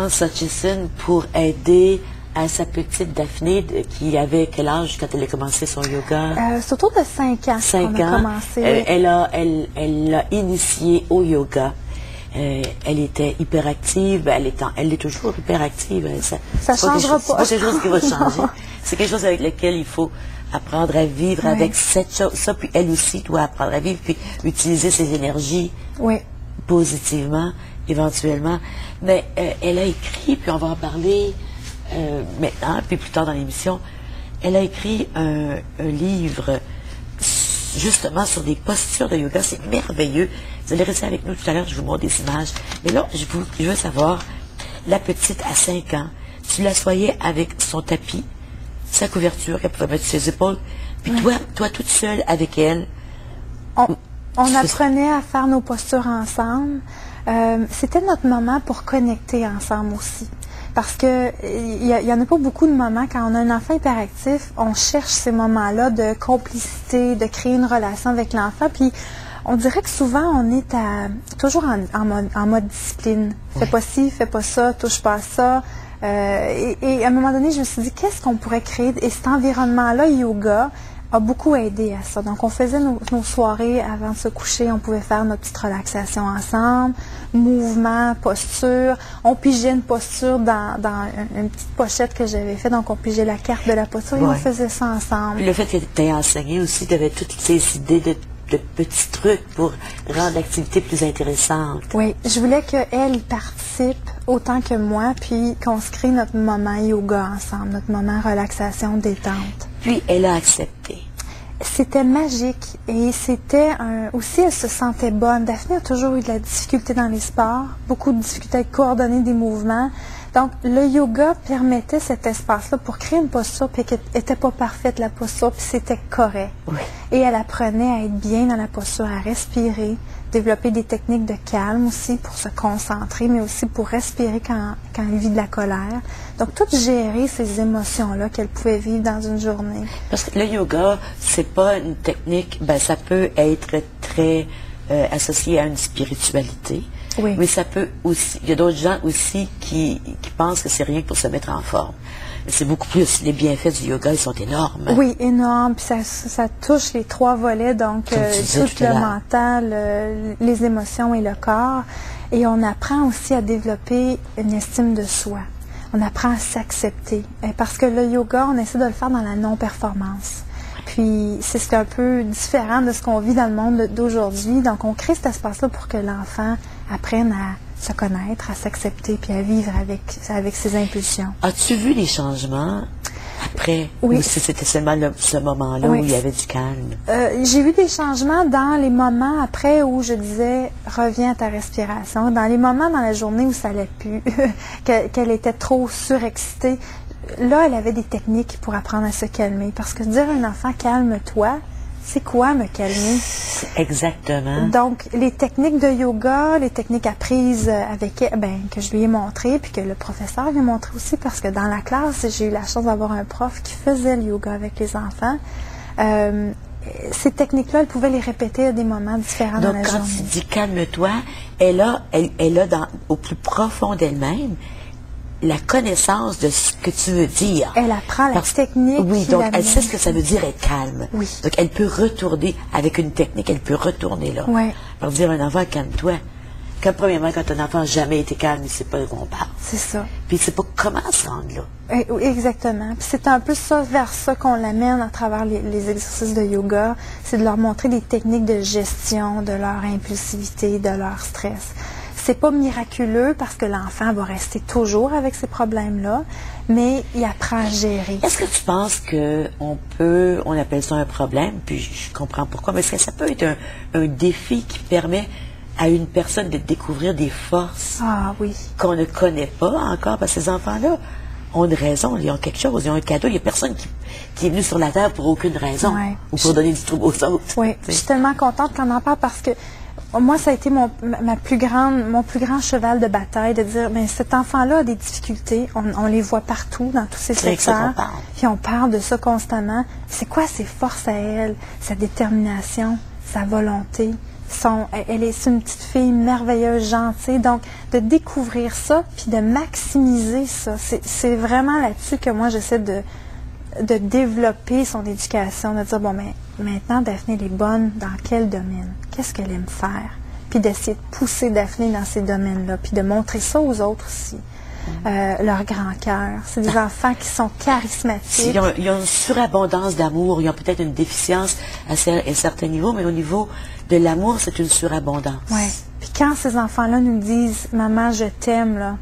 Florence Hutchison pour aider à sa petite Daphné qui avait quel âge quand elle a commencé son yoga? C'est autour de 5 ans 5 qu'on a ans. commencé. Elle l'a initiée au yoga. Elle était hyperactive, elle est toujours hyperactive. Ça ne changera pas. C'est pas quelque chose qui va changer. C'est quelque chose avec lequel il faut apprendre à vivre avec cette chose. Ça, puis elle aussi doit apprendre à vivre, puis utiliser ses énergies positivement, éventuellement. Mais elle a écrit, puis on va en parler maintenant, puis plus tard dans l'émission, elle a écrit un livre justement sur des postures de yoga. C'est merveilleux. Vous allez rester avec nous tout à l'heure, je vous montre des images. Mais là, je veux savoir, la petite à 5 ans, tu l'assoyais avec son tapis, sa couverture qu'elle pouvait mettre sur ses épaules, puis toi toute seule avec elle. On apprenait à faire nos postures ensemble. C'était notre moment pour connecter ensemble aussi. Parce que il y en a pas beaucoup de moments, quand on a un enfant hyperactif, on cherche ces moments-là de complicité, de créer une relation avec l'enfant. Puis on dirait que souvent, on est toujours en mode discipline. Fais pas ci, fais pas ça, touche pas à ça. Et à un moment donné, je me suis dit, qu'est-ce qu'on pourrait créer? Et cet environnement-là, yoga, a beaucoup aidé à ça. Donc, on faisait nos soirées avant de se coucher. On pouvait faire notre petite relaxation ensemble, mouvement, posture. On pigeait une posture dans une petite pochette que j'avais faite. Donc, on pigeait la carte de la posture et on faisait ça ensemble. Puis le fait que tu aies enseigné aussi, tu avais toutes ces idées de petits trucs pour rendre l'activité plus intéressante. Oui, je voulais qu'elle participe autant que moi, puis qu'on se crée notre moment yoga ensemble, notre moment relaxation, détente. Puis elle a accepté. C'était magique et c'était aussi, elle se sentait bonne. Daphné a toujours eu de la difficulté dans les sports, beaucoup de difficultés à coordonner des mouvements. Donc, le yoga permettait cet espace-là pour créer une posture, puis qu'elle n'était pas parfaite, la posture, puis c'était correct. Oui. Et elle apprenait à être bien dans la posture, à respirer, développer des techniques de calme aussi pour se concentrer, mais aussi pour respirer quand elle vit de la colère. Donc, tout gérer ces émotions-là qu'elle pouvait vivre dans une journée. Parce que le yoga, c'est pas une technique, ça peut être très associé à une spiritualité. Oui. Mais ça peut aussi, il y a d'autres gens aussi qui pensent que c'est rien que pour se mettre en forme. C'est beaucoup plus, les bienfaits du yoga, ils sont énormes. Oui, énormes. Puis ça touche les 3 volets, donc tout le mental, les émotions et le corps. Et on apprend aussi à développer une estime de soi. On apprend à s'accepter. Parce que le yoga, on essaie de le faire dans la non-performance. Puis c'est un peu différent de ce qu'on vit dans le monde d'aujourd'hui. Donc on crée cet espace-là pour que l'enfant apprenne à se connaître, à s'accepter, puis à vivre avec ses impulsions. As-tu vu les changements après? Oui. Ou si c'était seulement ce moment-là où il y avait du calme? J'ai vu des changements dans les moments après où je disais « reviens à ta respiration ». Dans les moments dans la journée où ça allait plus, qu'elle était trop surexcitée, là, elle avait des techniques pour apprendre à se calmer. Parce que dire à un enfant « calme-toi », c'est quoi me calmer? Exactement. Donc, les techniques de yoga, les techniques apprises avec elle, que je lui ai montrées, puis que le professeur lui a montré aussi, parce que dans la classe, j'ai eu la chance d'avoir un prof qui faisait le yoga avec les enfants. Ces techniques-là, elle pouvait les répéter à des moments différents dans la journée. Donc, quand tu dis calme-toi, elle a au plus profond d'elle-même la connaissance de ce que tu veux dire. Elle apprend la technique. Oui, donc elle sait ce que ça veut dire être calme. Oui. Donc elle peut retourner avec une technique, elle peut retourner là. Oui. Pour dire à un enfant, calme-toi. Premièrement, quand un enfant n'a jamais été calme, il ne sait pas de quoi on parle. C'est ça. Puis il ne sait pas comment se rendre là. Exactement. Puis c'est un peu ça, vers ça qu'on l'amène à travers les exercices de yoga. C'est de leur montrer des techniques de gestion de leur impulsivité, de leur stress. C'est pas miraculeux parce que l'enfant va rester toujours avec ces problèmes-là, mais il apprend à gérer. Est-ce que tu penses on appelle ça un problème, puis je comprends pourquoi, mais est-ce que ça peut être un défi qui permet à une personne de découvrir des forces qu'on ne connaît pas encore, parce que ces enfants-là ont une raison, ils ont quelque chose, ils ont un cadeau, il n'y a personne qui est venu sur la Terre pour aucune raison, ou pour donner du trouble aux autres. Oui, je suis tellement contente qu'on en parle parce que moi, ça a été mon plus grand cheval de bataille de dire, cet enfant-là a des difficultés, on les voit partout dans tous ces secteurs, puis on parle de ça constamment. C'est quoi ses forces à elle, sa détermination, sa volonté, Elle est une petite fille merveilleuse, gentille. Donc, de découvrir ça, puis de maximiser ça, c'est vraiment là-dessus que moi, j'essaie de développer son éducation, de dire, bon, mais maintenant, Daphné, elle est bonne dans quel domaine? Qu'est-ce qu'elle aime faire? Puis d'essayer de pousser Daphné dans ces domaines-là, puis de montrer ça aux autres aussi. Leur grand cœur. C'est des enfants qui sont charismatiques. Ils ont une surabondance d'amour. Ils ont peut-être une déficience à un certain niveau, mais au niveau de l'amour, c'est une surabondance. Oui. Puis quand ces enfants-là nous disent « Maman, je t'aime », là,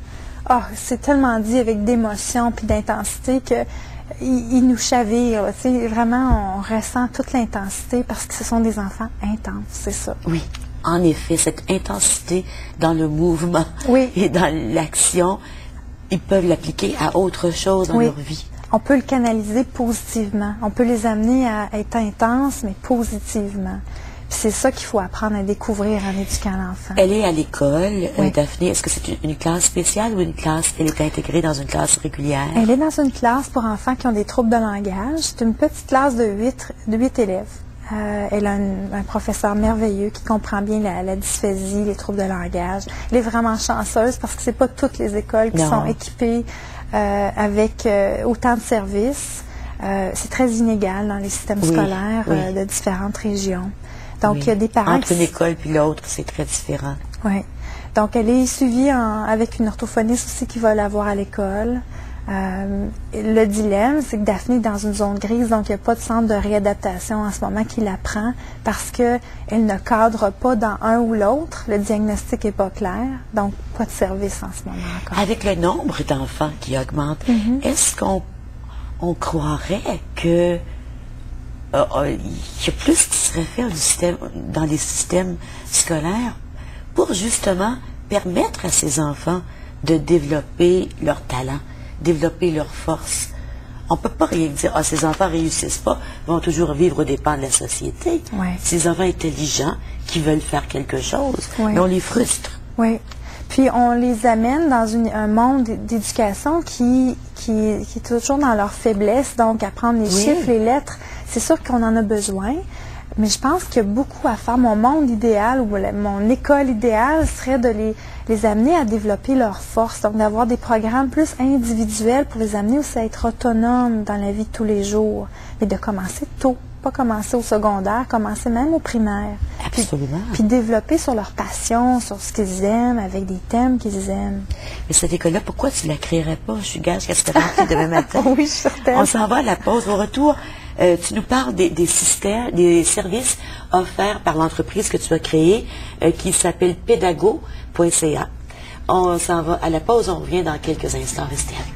oh, c'est tellement dit avec d'émotion puis d'intensité que ils nous chavirent. Vraiment, on ressent toute l'intensité parce que ce sont des enfants intenses, c'est ça. Oui. En effet, cette intensité dans le mouvement et dans l'action, ils peuvent l'appliquer à autre chose dans leur vie. On peut le canaliser positivement. On peut les amener à être intenses, mais positivement. Puis c'est ça qu'il faut apprendre à découvrir en éduquant l'enfant. Elle est à l'école, Daphné. Est-ce que c'est une classe spéciale ou une classe, elle est intégrée dans une classe régulière? Elle est dans une classe pour enfants qui ont des troubles de langage. C'est une petite classe de 8 élèves. Elle a un professeur merveilleux qui comprend bien la dysphasie, les troubles de langage. Elle est vraiment chanceuse parce que c'est pas toutes les écoles qui sont équipées avec autant de services. C'est très inégal dans les systèmes scolaires de différentes régions. Donc, il y a des parents... Entre une école puis l'autre, c'est très différent. Oui. Donc, elle est suivie avec une orthophoniste aussi qui va la voir à l'école. Le dilemme, c'est que Daphné est dans une zone grise, donc il n'y a pas de centre de réadaptation en ce moment qui la prend parce qu'elle ne cadre pas dans un ou l'autre. Le diagnostic n'est pas clair, donc pas de service en ce moment encore. Avec le nombre d'enfants qui augmente, est-ce qu'on croirait que il y a plus qui serait fait dans les systèmes scolaires pour justement permettre à ces enfants de développer leur talent, développer leur force? On ne peut pas rien dire, ces enfants ne réussissent pas, vont toujours vivre aux dépens de la société. Ces enfants intelligents qui veulent faire quelque chose, mais on les frustre. Oui. Puis on les amène dans un monde d'éducation qui est toujours dans leur faiblesse, donc apprendre les chiffres, les lettres, c'est sûr qu'on en a besoin. Mais je pense qu'il y a beaucoup à faire. Mon monde idéal ou mon école idéale serait de les amener à développer leur force. Donc, d'avoir des programmes plus individuels pour les amener aussi à être autonomes dans la vie de tous les jours. Mais de commencer tôt. Pas commencer au secondaire, commencer même au primaire. Absolument. Puis développer sur leur passion, sur ce qu'ils aiment, avec des thèmes qu'ils aiment. Mais cette école-là, pourquoi tu ne la créerais pas? Je suis gage qu'elle serait partie demain matin. Oui, je suis certaine. On s'en va à la pause. Au retour, tu nous parles des systèmes, des services offerts par l'entreprise que tu as créée, qui s'appelle pédago.ca. On s'en va à la pause, on revient dans quelques instants. Restez avec nous.